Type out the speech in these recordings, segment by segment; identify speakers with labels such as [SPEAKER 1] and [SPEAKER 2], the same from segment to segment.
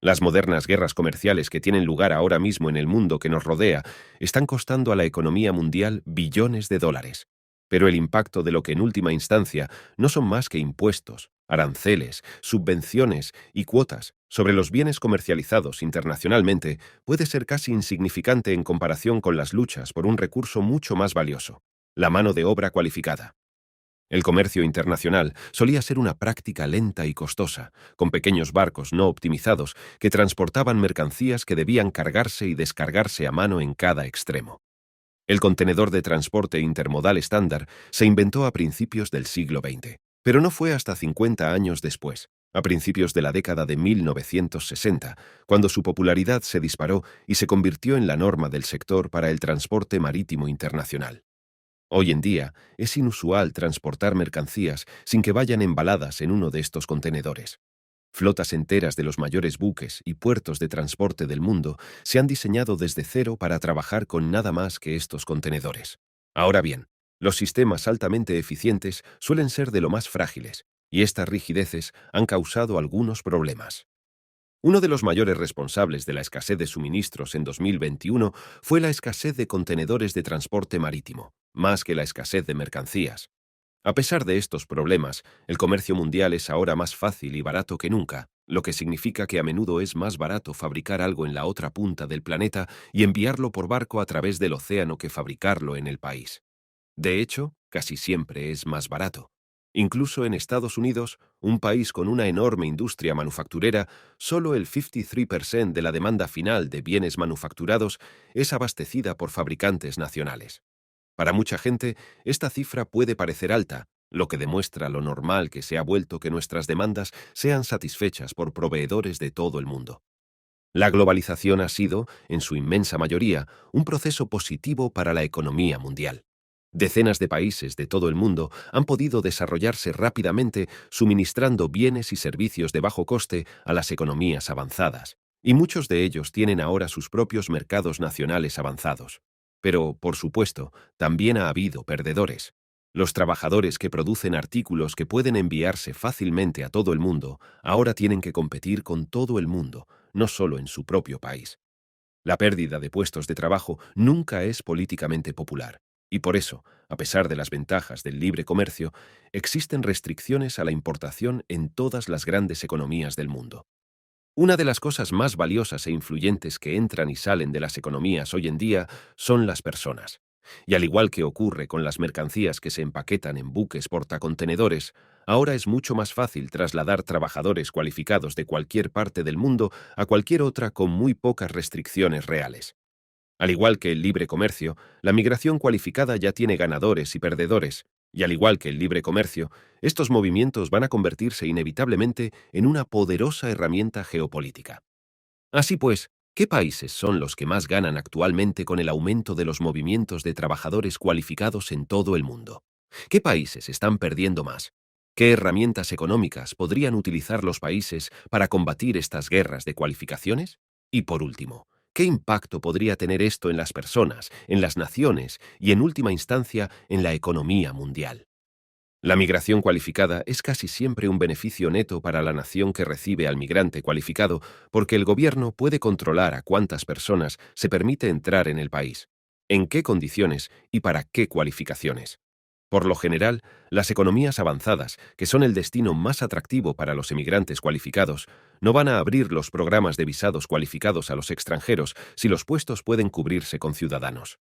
[SPEAKER 1] Las modernas guerras comerciales que tienen lugar ahora mismo en el mundo que nos rodea están costando a la economía mundial billones de dólares. Pero el impacto de lo que en última instancia no son más que impuestos, aranceles, subvenciones y cuotas sobre los bienes comercializados internacionalmente puede ser casi insignificante en comparación con las luchas por un recurso mucho más valioso, la mano de obra cualificada. El comercio internacional solía ser una práctica lenta y costosa, con pequeños barcos no optimizados que transportaban mercancías que debían cargarse y descargarse a mano en cada extremo. El contenedor de transporte intermodal estándar se inventó a principios del siglo XX, pero no fue hasta 50 años después, a principios de la década de 1960, cuando su popularidad se disparó y se convirtió en la norma del sector para el transporte marítimo internacional. Hoy en día, es inusual transportar mercancías sin que vayan embaladas en uno de estos contenedores. Flotas enteras de los mayores buques y puertos de transporte del mundo se han diseñado desde cero para trabajar con nada más que estos contenedores. Ahora bien, los sistemas altamente eficientes suelen ser de lo más frágiles, y estas rigideces han causado algunos problemas. Uno de los mayores responsables de la escasez de suministros en 2021 fue la escasez de contenedores de transporte marítimo, más que la escasez de mercancías. A pesar de estos problemas, el comercio mundial es ahora más fácil y barato que nunca, lo que significa que a menudo es más barato fabricar algo en la otra punta del planeta y enviarlo por barco a través del océano que fabricarlo en el país. De hecho, casi siempre es más barato. Incluso en Estados Unidos, un país con una enorme industria manufacturera, solo el 53% de la demanda final de bienes manufacturados es abastecida por fabricantes nacionales. Para mucha gente, esta cifra puede parecer alta, lo que demuestra lo normal que se ha vuelto que nuestras demandas sean satisfechas por proveedores de todo el mundo. La globalización ha sido, en su inmensa mayoría, un proceso positivo para la economía mundial. Decenas de países de todo el mundo han podido desarrollarse rápidamente suministrando bienes y servicios de bajo coste a las economías avanzadas, y muchos de ellos tienen ahora sus propios mercados nacionales avanzados. Pero, por supuesto, también ha habido perdedores. Los trabajadores que producen artículos que pueden enviarse fácilmente a todo el mundo ahora tienen que competir con todo el mundo, no solo en su propio país. La pérdida de puestos de trabajo nunca es políticamente popular, y por eso, a pesar de las ventajas del libre comercio, existen restricciones a la importación en todas las grandes economías del mundo. Una de las cosas más valiosas e influyentes que entran y salen de las economías hoy en día son las personas. Y al igual que ocurre con las mercancías que se empaquetan en buques portacontenedores, ahora es mucho más fácil trasladar trabajadores cualificados de cualquier parte del mundo a cualquier otra con muy pocas restricciones reales. Al igual que el libre comercio, la migración cualificada ya tiene ganadores y perdedores, y al igual que el libre comercio, estos movimientos van a convertirse inevitablemente en una poderosa herramienta geopolítica. Así pues, ¿qué países son los que más ganan actualmente con el aumento de los movimientos de trabajadores cualificados en todo el mundo? ¿Qué países están perdiendo más? ¿Qué herramientas económicas podrían utilizar los países para combatir estas guerras de cualificaciones? Y por último, ¿qué impacto podría tener esto en las personas, en las naciones y en última instancia en la economía mundial? La migración cualificada es casi siempre un beneficio neto para la nación que recibe al migrante cualificado porque el gobierno puede controlar a cuántas personas se permite entrar en el país, en qué condiciones y para qué cualificaciones. Por lo general, las economías avanzadas, que son el destino más atractivo para los emigrantes cualificados, no van a abrir los programas de visados cualificados a los extranjeros si los puestos pueden cubrirse con ciudadanos.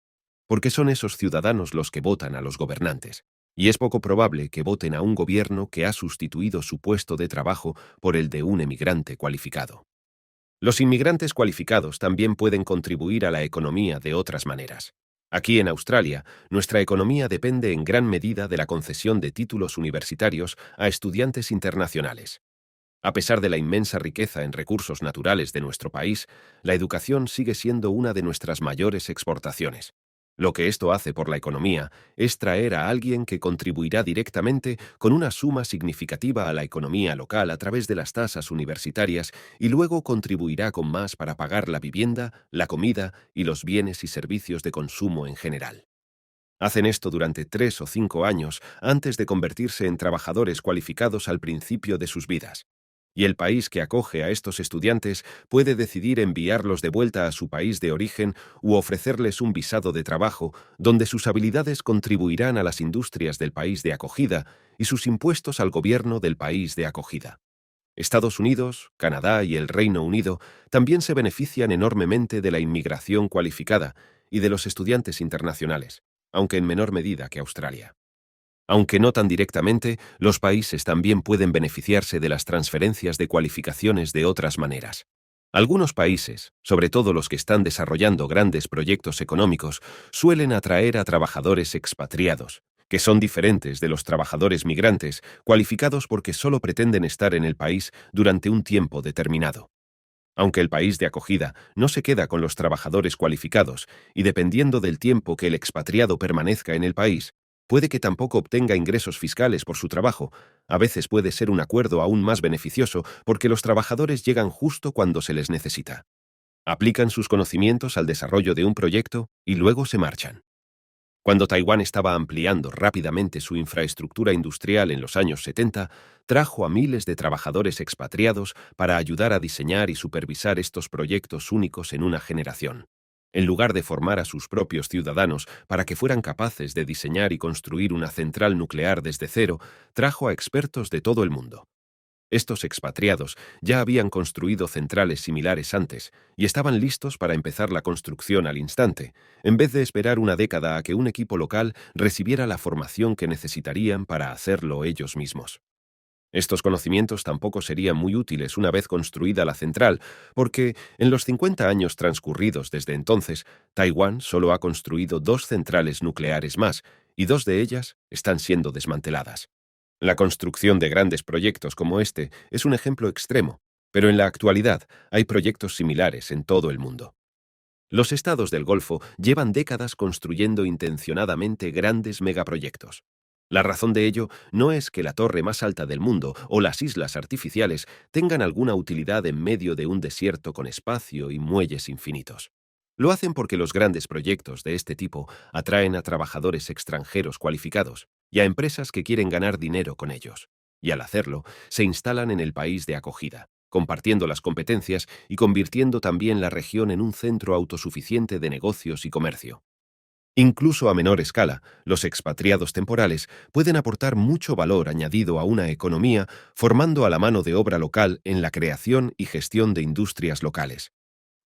[SPEAKER 1] Porque son esos ciudadanos los que votan a los gobernantes, y es poco probable que voten a un gobierno que ha sustituido su puesto de trabajo por el de un emigrante cualificado. Los inmigrantes cualificados también pueden contribuir a la economía de otras maneras. Aquí en Australia, nuestra economía depende en gran medida de la concesión de títulos universitarios a estudiantes internacionales. A pesar de la inmensa riqueza en recursos naturales de nuestro país, la educación sigue siendo una de nuestras mayores exportaciones. Lo que esto hace por la economía es traer a alguien que contribuirá directamente con una suma significativa a la economía local a través de las tasas universitarias y luego contribuirá con más para pagar la vivienda, la comida y los bienes y servicios de consumo en general. Hacen esto durante 3 o 5 años antes de convertirse en trabajadores cualificados al principio de sus vidas. y el país que acoge a estos estudiantes puede decidir enviarlos de vuelta a su país de origen u ofrecerles un visado de trabajo donde sus habilidades contribuirán a las industrias del país de acogida y sus impuestos al gobierno del país de acogida. Estados Unidos, Canadá y el Reino Unido también se benefician enormemente de la inmigración cualificada y de los estudiantes internacionales, aunque en menor medida que Australia. Aunque no tan directamente, los países también pueden beneficiarse de las transferencias de cualificaciones de otras maneras. Algunos países, sobre todo los que están desarrollando grandes proyectos económicos, suelen atraer a trabajadores expatriados, que son diferentes de los trabajadores migrantes, cualificados porque solo pretenden estar en el país durante un tiempo determinado. Aunque el país de acogida no se queda con los trabajadores cualificados y dependiendo del tiempo que el expatriado permanezca en el país, puede que tampoco obtenga ingresos fiscales por su trabajo. A veces puede ser un acuerdo aún más beneficioso porque los trabajadores llegan justo cuando se les necesita. Aplican sus conocimientos al desarrollo de un proyecto y luego se marchan. Cuando Taiwán estaba ampliando rápidamente su infraestructura industrial en los años 70, trajo a miles de trabajadores expatriados para ayudar a diseñar y supervisar estos proyectos únicos en una generación. En lugar de formar a sus propios ciudadanos para que fueran capaces de diseñar y construir una central nuclear desde cero, trajo a expertos de todo el mundo. Estos expatriados ya habían construido centrales similares antes y estaban listos para empezar la construcción al instante, en vez de esperar una década a que un equipo local recibiera la formación que necesitarían para hacerlo ellos mismos. Estos conocimientos tampoco serían muy útiles una vez construida la central, porque en los 50 años transcurridos desde entonces, Taiwán solo ha construido 2 centrales nucleares más, y 2 de ellas están siendo desmanteladas. La construcción de grandes proyectos como este es un ejemplo extremo, pero en la actualidad hay proyectos similares en todo el mundo. Los estados del Golfo llevan décadas construyendo intencionadamente grandes megaproyectos. La razón de ello no es que la torre más alta del mundo o las islas artificiales tengan alguna utilidad en medio de un desierto con espacio y muelles infinitos. Lo hacen porque los grandes proyectos de este tipo atraen a trabajadores extranjeros cualificados y a empresas que quieren ganar dinero con ellos. Y al hacerlo, se instalan en el país de acogida, compartiendo las competencias y convirtiendo también la región en un centro autosuficiente de negocios y comercio. Incluso a menor escala, los expatriados temporales pueden aportar mucho valor añadido a una economía formando a la mano de obra local en la creación y gestión de industrias locales.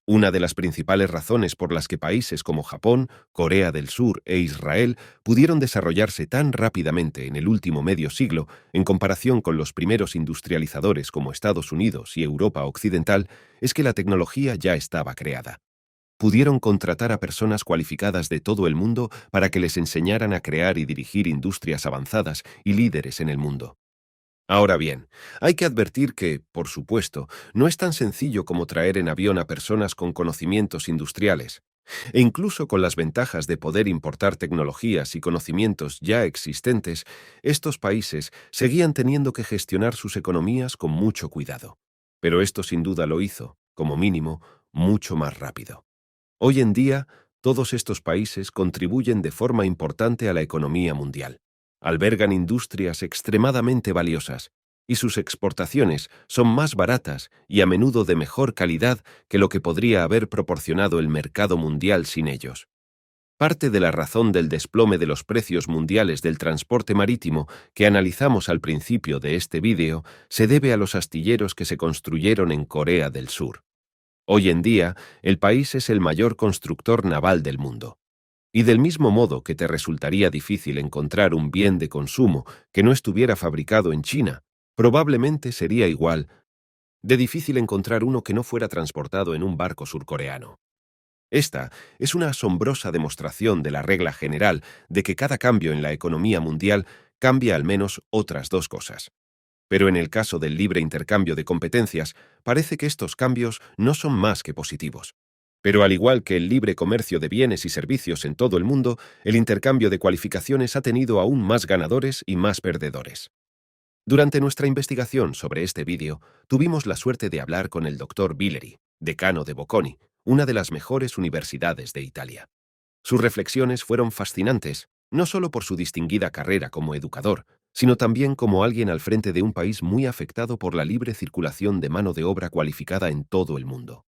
[SPEAKER 1] Una de las principales razones por las que países como Japón, Corea del Sur e Israel pudieron desarrollarse tan rápidamente en el último medio siglo, en comparación con los primeros industrializadores como Estados Unidos y Europa Occidental, es que la tecnología ya estaba creada. Pudieron contratar a personas cualificadas de todo el mundo para que les enseñaran a crear y dirigir industrias avanzadas y líderes en el mundo. Ahora bien, hay que advertir que, por supuesto, no es tan sencillo como traer en avión a personas con conocimientos industriales. E incluso con las ventajas de poder importar tecnologías y conocimientos ya existentes, estos países seguían teniendo que gestionar sus economías con mucho cuidado. Pero esto sin duda lo hizo, como mínimo, mucho más rápido. Hoy en día, todos estos países contribuyen de forma importante a la economía mundial. Albergan industrias extremadamente valiosas, y sus exportaciones son más baratas y a menudo de mejor calidad que lo que podría haber proporcionado el mercado mundial sin ellos. Parte de la razón del desplome de los precios mundiales del transporte marítimo que analizamos al principio de este vídeo se debe a los astilleros que se construyeron en Corea del Sur. Hoy en día, el país es el mayor constructor naval del mundo. Y del mismo modo que te resultaría difícil encontrar un bien de consumo que no estuviera fabricado en China, probablemente sería igual de difícil encontrar uno que no fuera transportado en un barco surcoreano. Esta es una asombrosa demostración de la regla general de que cada cambio en la economía mundial cambia al menos otras 2 cosas. Pero en el caso del libre intercambio de competencias, parece que estos cambios no son más que positivos. Pero al igual que el libre comercio de bienes y servicios en todo el mundo, el intercambio de cualificaciones ha tenido aún más ganadores y más perdedores. Durante nuestra investigación sobre este vídeo, tuvimos la suerte de hablar con el Dr. Billeri, decano de Bocconi, una de las mejores universidades de Italia. Sus reflexiones fueron fascinantes, no solo por su distinguida carrera como educador, sino también como alguien al frente de un país muy afectado por la libre circulación de mano de obra cualificada en todo el mundo.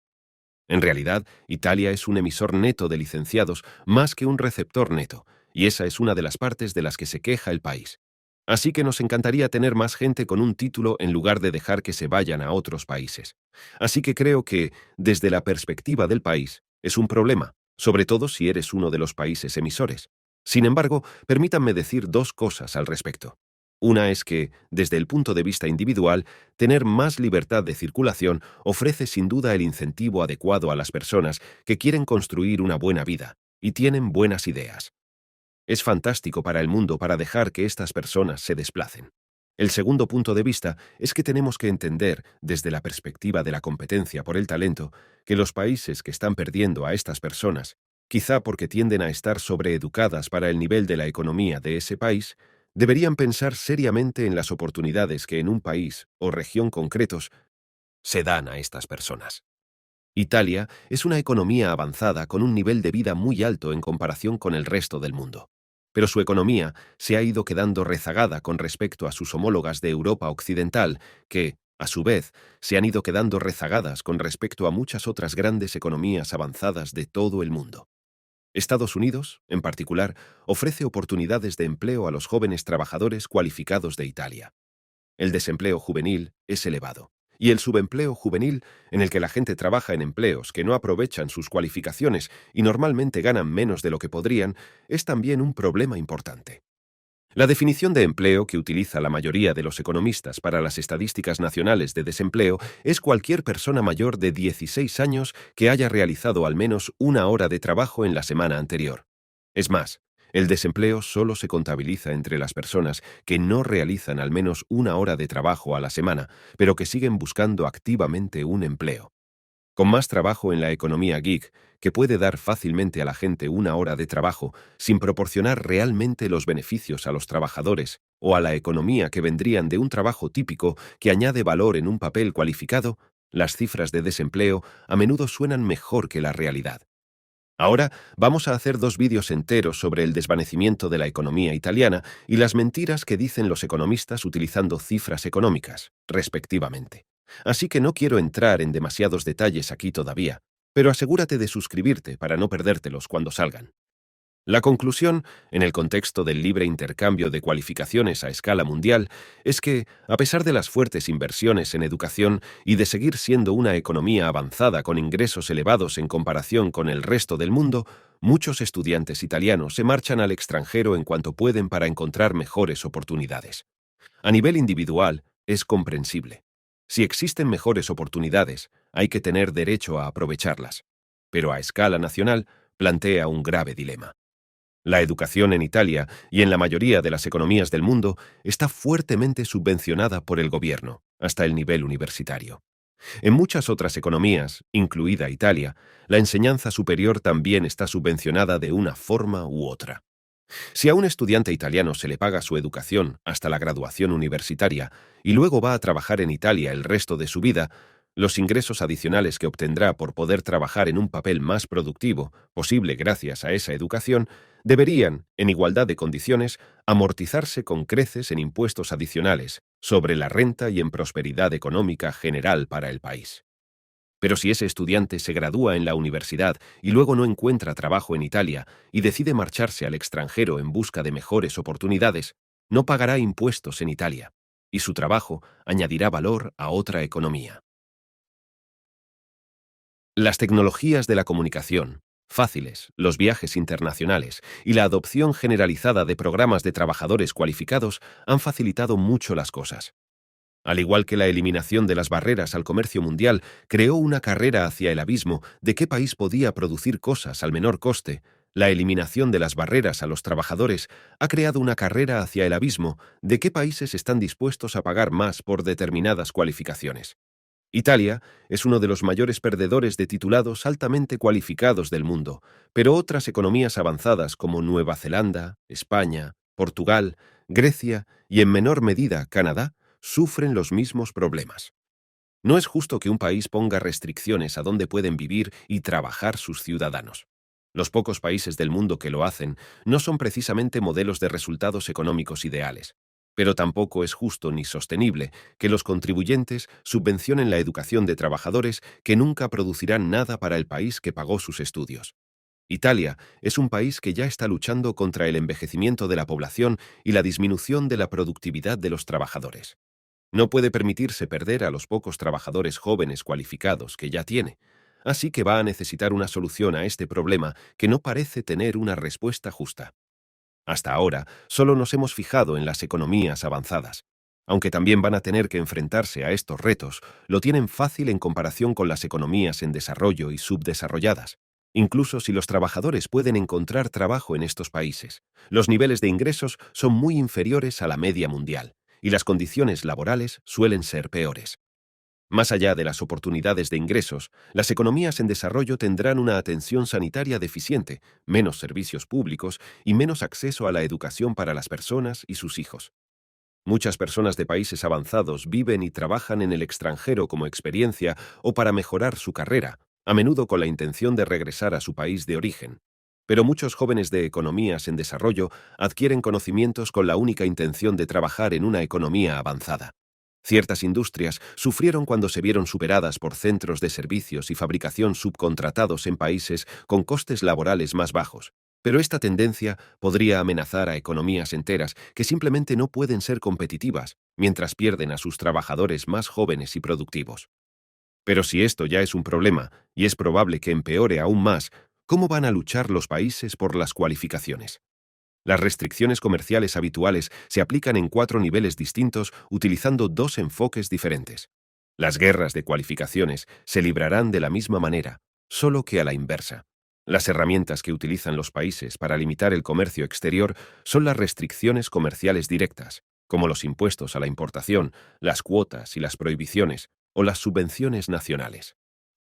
[SPEAKER 1] En realidad, Italia es un emisor neto de licenciados más que un receptor neto, y esa es una de las partes de las que se queja el país. Así que nos encantaría tener más gente con un título en lugar de dejar que se vayan a otros países. Así que creo que, desde la perspectiva del país, es un problema, sobre todo si eres uno de los países emisores. Sin embargo, permítanme decir dos cosas al respecto. Una es que, desde el punto de vista individual, tener más libertad de circulación ofrece sin duda el incentivo adecuado a las personas que quieren construir una buena vida y tienen buenas ideas. Es fantástico para el mundo para dejar que estas personas se desplacen. El segundo punto de vista es que tenemos que entender, desde la perspectiva de la competencia por el talento, que los países que están perdiendo a estas personas, quizá porque tienden a estar sobreeducadas para el nivel de la economía de ese país, deberían pensar seriamente en las oportunidades que en un país o región concretos se dan a estas personas. Italia es una economía avanzada con un nivel de vida muy alto en comparación con el resto del mundo. Pero su economía se ha ido quedando rezagada con respecto a sus homólogas de Europa Occidental, que, a su vez, se han ido quedando rezagadas con respecto a muchas otras grandes economías avanzadas de todo el mundo. Estados Unidos, en particular, ofrece oportunidades de empleo a los jóvenes trabajadores cualificados de Italia. El desempleo juvenil es elevado, y el subempleo juvenil, en el que la gente trabaja en empleos que no aprovechan sus cualificaciones y normalmente ganan menos de lo que podrían, es también un problema importante. La definición de empleo que utiliza la mayoría de los economistas para las estadísticas nacionales de desempleo es cualquier persona mayor de 16 años que haya realizado al menos una hora de trabajo en la semana anterior. Es más, el desempleo solo se contabiliza entre las personas que no realizan al menos una hora de trabajo a la semana, pero que siguen buscando activamente un empleo. Con más trabajo en la economía gig, que puede dar fácilmente a la gente una hora de trabajo sin proporcionar realmente los beneficios a los trabajadores o a la economía que vendrían de un trabajo típico que añade valor en un papel cualificado, las cifras de desempleo a menudo suenan mejor que la realidad. Ahora vamos a hacer dos vídeos enteros sobre el desvanecimiento de la economía italiana y las mentiras que dicen los economistas utilizando cifras económicas, respectivamente. Así que no quiero entrar en demasiados detalles aquí todavía, pero asegúrate de suscribirte para no perdértelos cuando salgan. La conclusión, en el contexto del libre intercambio de cualificaciones a escala mundial, es que, a pesar de las fuertes inversiones en educación y de seguir siendo una economía avanzada con ingresos elevados en comparación con el resto del mundo, muchos estudiantes italianos se marchan al extranjero en cuanto pueden para encontrar mejores oportunidades. A nivel individual, es comprensible. Si existen mejores oportunidades, hay que tener derecho a aprovecharlas. Pero a escala nacional, plantea un grave dilema. La educación en Italia y en la mayoría de las economías del mundo está fuertemente subvencionada por el gobierno, hasta el nivel universitario. En muchas otras economías, incluida Italia, la enseñanza superior también está subvencionada de una forma u otra. Si a un estudiante italiano se le paga su educación hasta la graduación universitaria y luego va a trabajar en Italia el resto de su vida, los ingresos adicionales que obtendrá por poder trabajar en un papel más productivo, posible gracias a esa educación, deberían, en igualdad de condiciones, amortizarse con creces en impuestos adicionales sobre la renta y en prosperidad económica general para el país. Pero si ese estudiante se gradúa en la universidad y luego no encuentra trabajo en Italia y decide marcharse al extranjero en busca de mejores oportunidades, no pagará impuestos en Italia, y su trabajo añadirá valor a otra economía. Las tecnologías de la comunicación, fáciles, los viajes internacionales y la adopción generalizada de programas de trabajadores cualificados han facilitado mucho las cosas. Al igual que la eliminación de las barreras al comercio mundial creó una carrera hacia el abismo de qué país podía producir cosas al menor coste, la eliminación de las barreras a los trabajadores ha creado una carrera hacia el abismo de qué países están dispuestos a pagar más por determinadas cualificaciones. Italia es uno de los mayores perdedores de titulados altamente cualificados del mundo, pero otras economías avanzadas como Nueva Zelanda, España, Portugal, Grecia y en menor medida Canadá sufren los mismos problemas. No es justo que un país ponga restricciones a dónde pueden vivir y trabajar sus ciudadanos. Los pocos países del mundo que lo hacen no son precisamente modelos de resultados económicos ideales. Pero tampoco es justo ni sostenible que los contribuyentes subvencionen la educación de trabajadores que nunca producirán nada para el país que pagó sus estudios. Italia es un país que ya está luchando contra el envejecimiento de la población y la disminución de la productividad de los trabajadores. No puede permitirse perder a los pocos trabajadores jóvenes cualificados que ya tiene, así que va a necesitar una solución a este problema que no parece tener una respuesta justa. Hasta ahora, solo nos hemos fijado en las economías avanzadas. Aunque también van a tener que enfrentarse a estos retos, lo tienen fácil en comparación con las economías en desarrollo y subdesarrolladas. Incluso si los trabajadores pueden encontrar trabajo en estos países, los niveles de ingresos son muy inferiores a la media mundial, y las condiciones laborales suelen ser peores. Más allá de las oportunidades de ingresos, las economías en desarrollo tendrán una atención sanitaria deficiente, menos servicios públicos y menos acceso a la educación para las personas y sus hijos. Muchas personas de países avanzados viven y trabajan en el extranjero como experiencia o para mejorar su carrera, a menudo con la intención de regresar a su país de origen. Pero muchos jóvenes de economías en desarrollo adquieren conocimientos con la única intención de trabajar en una economía avanzada. Ciertas industrias sufrieron cuando se vieron superadas por centros de servicios y fabricación subcontratados en países con costes laborales más bajos. Pero esta tendencia podría amenazar a economías enteras que simplemente no pueden ser competitivas mientras pierden a sus trabajadores más jóvenes y productivos. Pero si esto ya es un problema, y es probable que empeore aún más, ¿cómo van a luchar los países por las cualificaciones? Las restricciones comerciales habituales se aplican en 4 niveles distintos utilizando 2 enfoques diferentes. Las guerras de cualificaciones se librarán de la misma manera, solo que a la inversa. Las herramientas que utilizan los países para limitar el comercio exterior son las restricciones comerciales directas, como los impuestos a la importación, las cuotas y las prohibiciones, o las subvenciones nacionales.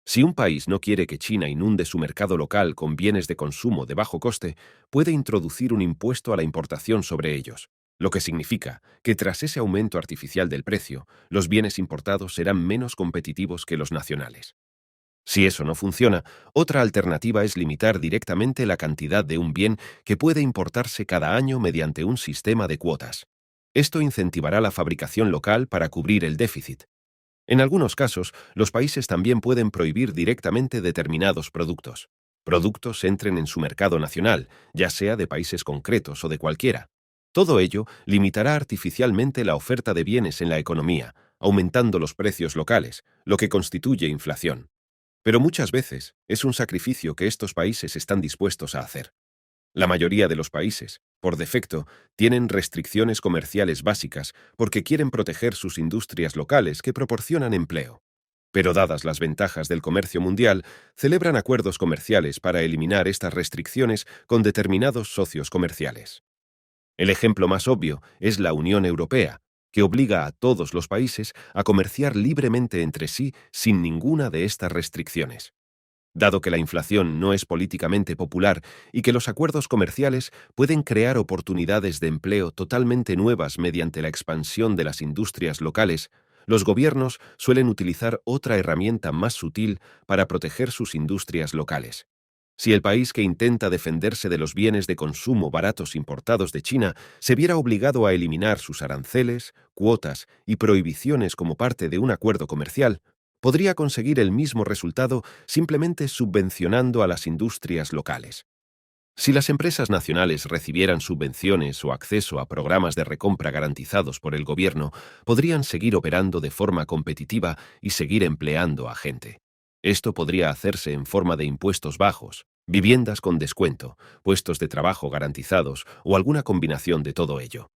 [SPEAKER 1] Si un país no quiere que China inunde su mercado local con bienes de consumo de bajo coste, puede introducir un impuesto a la importación sobre ellos, lo que significa que tras ese aumento artificial del precio, los bienes importados serán menos competitivos que los nacionales. Si eso no funciona, otra alternativa es limitar directamente la cantidad de un bien que puede importarse cada año mediante un sistema de cuotas. Esto incentivará la fabricación local para cubrir el déficit. En algunos casos, los países también pueden prohibir directamente determinados productos. Productos entren en su mercado nacional, ya sea de países concretos o de cualquiera. Todo ello limitará artificialmente la oferta de bienes en la economía, aumentando los precios locales, lo que constituye inflación. Pero muchas veces es un sacrificio que estos países están dispuestos a hacer. La mayoría de los países, por defecto, tienen restricciones comerciales básicas porque quieren proteger sus industrias locales que proporcionan empleo. Pero dadas las ventajas del comercio mundial, celebran acuerdos comerciales para eliminar estas restricciones con determinados socios comerciales. El ejemplo más obvio es la Unión Europea, que obliga a todos los países a comerciar libremente entre sí sin ninguna de estas restricciones. Dado que la inflación no es políticamente popular y que los acuerdos comerciales pueden crear oportunidades de empleo totalmente nuevas mediante la expansión de las industrias locales, los gobiernos suelen utilizar otra herramienta más sutil para proteger sus industrias locales. Si el país que intenta defenderse de los bienes de consumo baratos importados de China se viera obligado a eliminar sus aranceles, cuotas y prohibiciones como parte de un acuerdo comercial, podría conseguir el mismo resultado simplemente subvencionando a las industrias locales. Si las empresas nacionales recibieran subvenciones o acceso a programas de recompra garantizados por el gobierno, podrían seguir operando de forma competitiva y seguir empleando a gente. Esto podría hacerse en forma de impuestos bajos, viviendas con descuento, puestos de trabajo garantizados o alguna combinación de todo ello.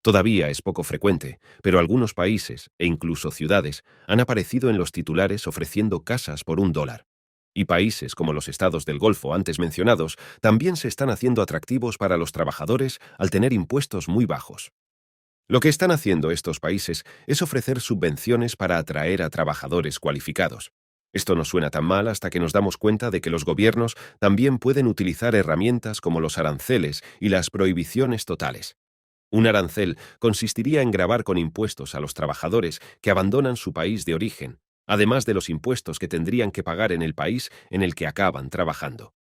[SPEAKER 1] Todavía es poco frecuente, pero algunos países, e incluso ciudades, han aparecido en los titulares ofreciendo casas por $1. Y países como los estados del Golfo antes mencionados también se están haciendo atractivos para los trabajadores al tener impuestos muy bajos. Lo que están haciendo estos países es ofrecer subvenciones para atraer a trabajadores cualificados. Esto no suena tan mal hasta que nos damos cuenta de que los gobiernos también pueden utilizar herramientas como los aranceles y las prohibiciones totales. Un arancel consistiría en gravar con impuestos a los trabajadores que abandonan su país de origen, además de los impuestos que tendrían que pagar en el país en el que acaban trabajando.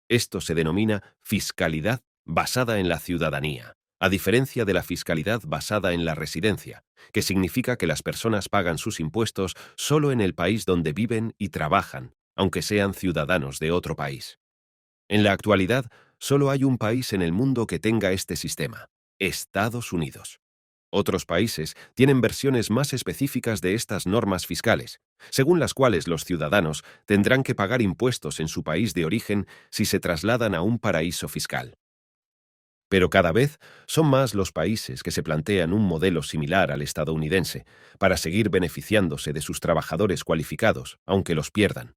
[SPEAKER 1] Esto se denomina fiscalidad basada en la ciudadanía, a diferencia de la fiscalidad basada en la residencia, que significa que las personas pagan sus impuestos solo en el país donde viven y trabajan, aunque sean ciudadanos de otro país. En la actualidad, solo hay un país en el mundo que tenga este sistema: Estados Unidos. Otros países tienen versiones más específicas de estas normas fiscales, según las cuales los ciudadanos tendrán que pagar impuestos en su país de origen si se trasladan a un paraíso fiscal. Pero cada vez son más los países que se plantean un modelo similar al estadounidense, para seguir beneficiándose de sus trabajadores cualificados, aunque los pierdan.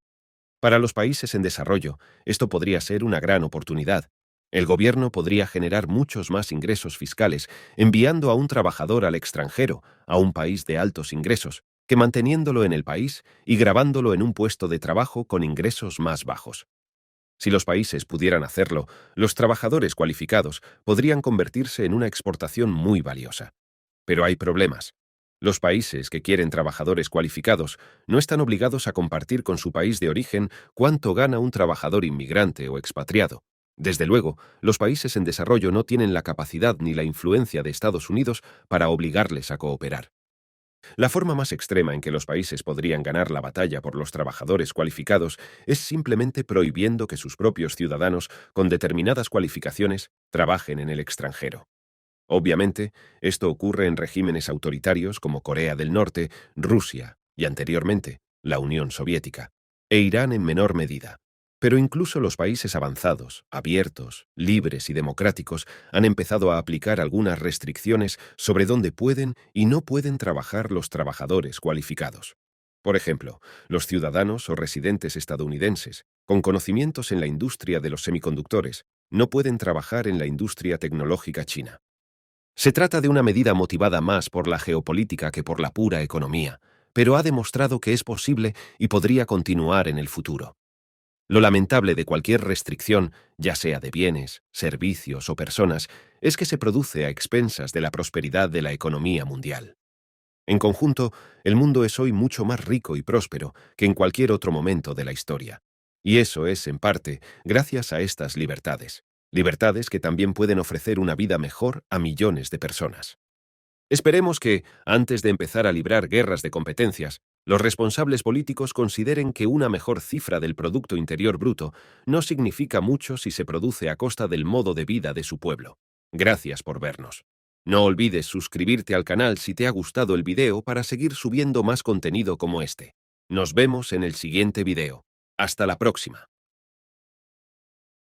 [SPEAKER 1] Para los países en desarrollo, esto podría ser una gran oportunidad. El gobierno podría generar muchos más ingresos fiscales enviando a un trabajador al extranjero, a un país de altos ingresos, que manteniéndolo en el país y grabándolo en un puesto de trabajo con ingresos más bajos. Si los países pudieran hacerlo, los trabajadores cualificados podrían convertirse en una exportación muy valiosa. Pero hay problemas. Los países que quieren trabajadores cualificados no están obligados a compartir con su país de origen cuánto gana un trabajador inmigrante o expatriado. Desde luego, los países en desarrollo no tienen la capacidad ni la influencia de Estados Unidos para obligarles a cooperar. La forma más extrema en que los países podrían ganar la batalla por los trabajadores cualificados es simplemente prohibiendo que sus propios ciudadanos con determinadas cualificaciones trabajen en el extranjero. Obviamente, esto ocurre en regímenes autoritarios como Corea del Norte, Rusia y, anteriormente, la Unión Soviética, e Irán en menor medida. Pero incluso los países avanzados, abiertos, libres y democráticos han empezado a aplicar algunas restricciones sobre dónde pueden y no pueden trabajar los trabajadores cualificados. Por ejemplo, los ciudadanos o residentes estadounidenses, con conocimientos en la industria de los semiconductores, no pueden trabajar en la industria tecnológica china. Se trata de una medida motivada más por la geopolítica que por la pura economía, pero ha demostrado que es posible y podría continuar en el futuro. Lo lamentable de cualquier restricción, ya sea de bienes, servicios o personas, es que se produce a expensas de la prosperidad de la economía mundial. En conjunto, el mundo es hoy mucho más rico y próspero que en cualquier otro momento de la historia. Y eso es, en parte, gracias a estas libertades. Libertades que también pueden ofrecer una vida mejor a millones de personas. Esperemos que, antes de empezar a librar guerras de competencias, los responsables políticos consideren que una mejor cifra del Producto Interior Bruto no significa mucho si se produce a costa del modo de vida de su pueblo. Gracias por vernos. No olvides suscribirte al canal si te ha gustado el video para seguir subiendo más contenido como este. Nos vemos en el siguiente video. Hasta la próxima.